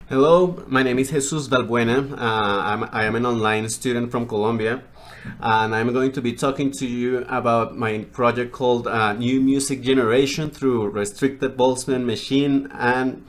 Hello, my name is Jesus Valbuena. I am an online student from Colombia, and I'm going to be talking to you about my project called New Music Generation through Restricted Boltzmann Machine and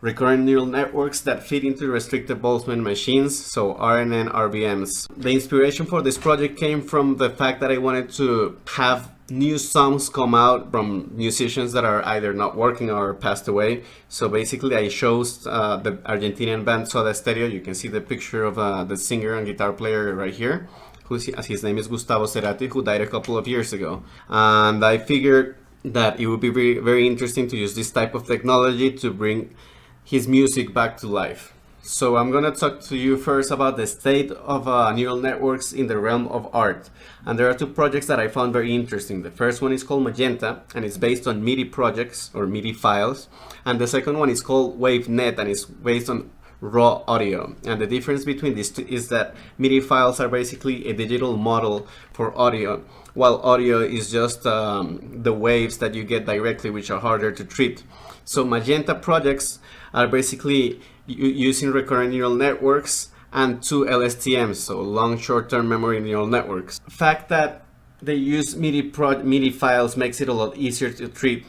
Recurrent Neural Networks that fit into Restricted Boltzmann Machines, so RNN RBMs. The inspiration for this project came from the fact that I wanted to have new songs come out from musicians that are either not working or passed away. So basically I chose the Argentinian band Soda Stereo. You can see the picture of the singer and guitar player right here. His name is Gustavo Cerati, who died a couple of years ago. And I figured that it would be very, very interesting to use this type of technology to bring his music back to life. So I'm going to talk to you first about the state of neural networks in the realm of art. And there are two projects that I found very interesting. The first one is called Magenta, and it's based on MIDI projects or MIDI files. And the second one is called WaveNet, and it's based on raw audio. And the difference between these two is that MIDI files are basically a digital model for audio, while audio is just the waves that you get directly, which are harder to treat. So Magenta projects are basically using recurrent neural networks and two LSTMs, so long short-term memory neural networks. The fact that they use MIDI files makes it a lot easier to treat.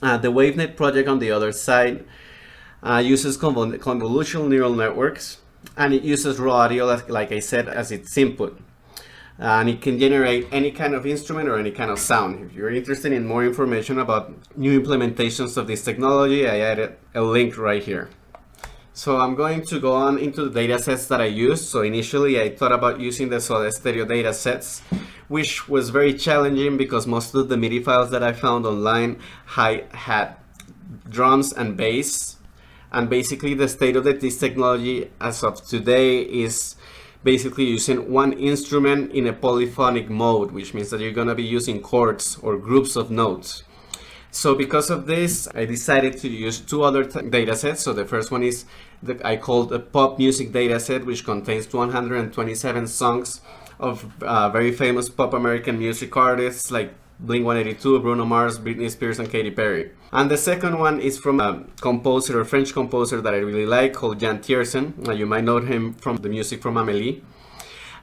The WaveNet project, on the other side, uses convolutional neural networks, and it uses raw audio, like I said, as its input. And it can generate any kind of instrument or any kind of sound. If you're interested in more information about new implementations of this technology, I added a link right here. So I'm going to go on into the datasets that I used. So initially I thought about using the Soda Stereo datasets, which was very challenging because most of the MIDI files that I found online had drums and bass. And basically the state of this technology as of today is basically using one instrument in a polyphonic mode, which means that you're going to be using chords or groups of notes. So because of this, I decided to use two other datasets. So the first one is I called a pop music dataset, which contains 127 songs of very famous pop American music artists like Blink-182, Bruno Mars, Britney Spears, and Katy Perry. And the second one is from a composer, a French composer that I really like called Jan Tiersen. You might know him from the music from Amélie.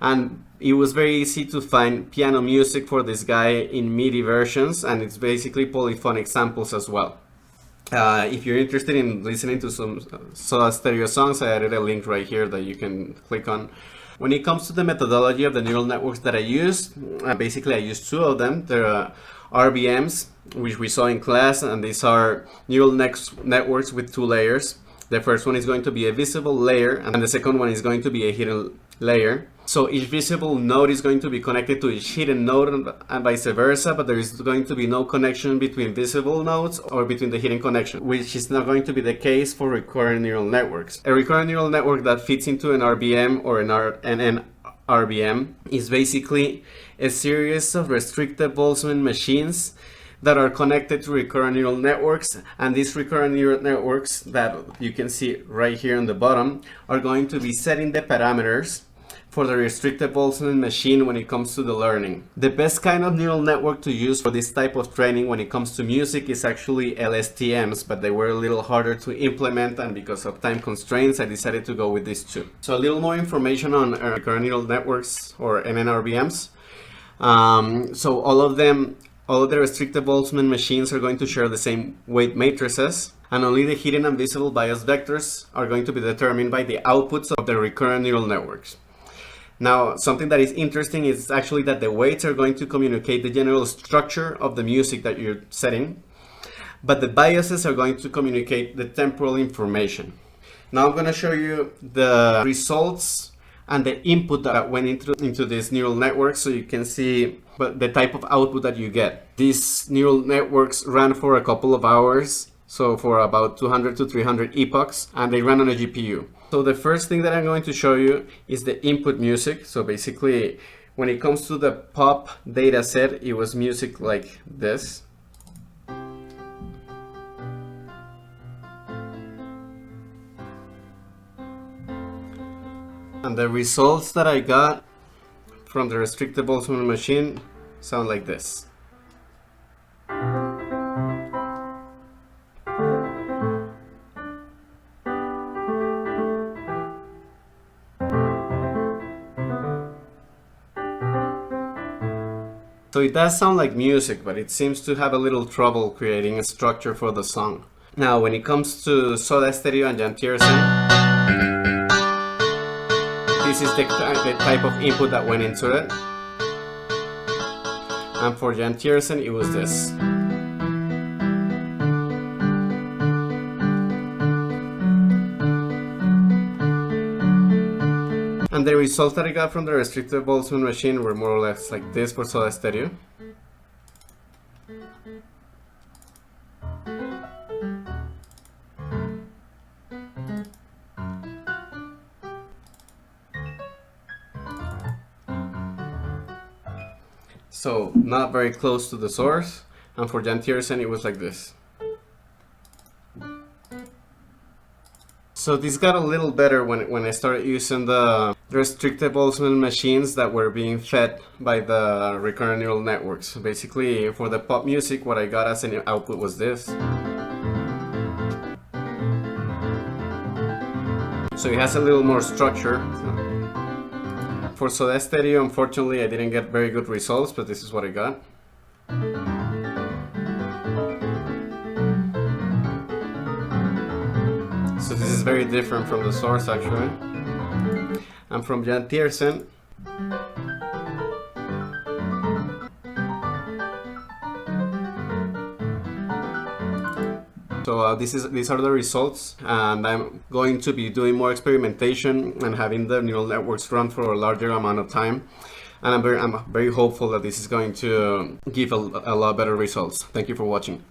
And it was very easy to find piano music for this guy in MIDI versions, and it's basically polyphonic samples as well. If you're interested in listening to some Soda Stereo songs, I added a link right here that you can click on. When it comes to the methodology of the neural networks that I used, basically I used two of them. There are RBMs, which we saw in class, and these are neural networks with two layers. The first one is going to be a visible layer, and the second one is going to be a hidden layer. So each visible node is going to be connected to each hidden node and vice versa, but there is going to be no connection between visible nodes or between the hidden connection, which is not going to be the case for recurrent neural networks. A recurrent neural network that fits into an RBM or an RBM is basically a series of restricted Boltzmann machines that are connected to recurrent neural networks, and these recurrent neural networks that you can see right here on the bottom are going to be setting the parameters for the restricted Boltzmann machine when it comes to the learning. The best kind of neural network to use for this type of training when it comes to music is actually LSTMs, but they were a little harder to implement, and because of time constraints I decided to go with these two. So a little more information on recurrent neural networks or NNRBMs. So all of the restricted Boltzmann machines are going to share the same weight matrices, and only the hidden and visible bias vectors are going to be determined by the outputs of the recurrent neural networks. Now, something that is interesting is actually that the weights are going to communicate the general structure of the music that you're setting, but the biases are going to communicate the temporal information. Now I'm going to show you the results and the input that went into this neural network, so you can see the type of output that you get. These neural networks ran for a couple of hours, so for about 200 to 300 epochs, and they ran on a GPU. So the first thing that I'm going to show you is the input music. So basically, when it comes to the pop data set, it was music like this. And the results that I got from the restricted Boltzmann machine sound like this. So it does sound like music, but it seems to have a little trouble creating a structure for the song. Now, when it comes to Soda Stereo and Jan Tiersen, this is the type of input that went into it. And for Jan Tiersen, it was this. And the results that I got from the restricted Boltzmann machine were more or less like this for Soda Stereo. So not very close to the source, and for Jan Tiersen it was like this. So this got a little better when I started using the restricted Boltzmann machines that were being fed by the recurrent neural networks. So basically, for the pop music, what I got as an output was this. So it has a little more structure. For Soda Stereo, unfortunately, I didn't get very good results, but this is what I got. So this is very different from the source, actually. And from Jan Tiersen, so these are the results, and I'm going to be doing more experimentation and having the neural networks run for a larger amount of time. And I'm very hopeful that this is going to give a lot better results. Thank you for watching.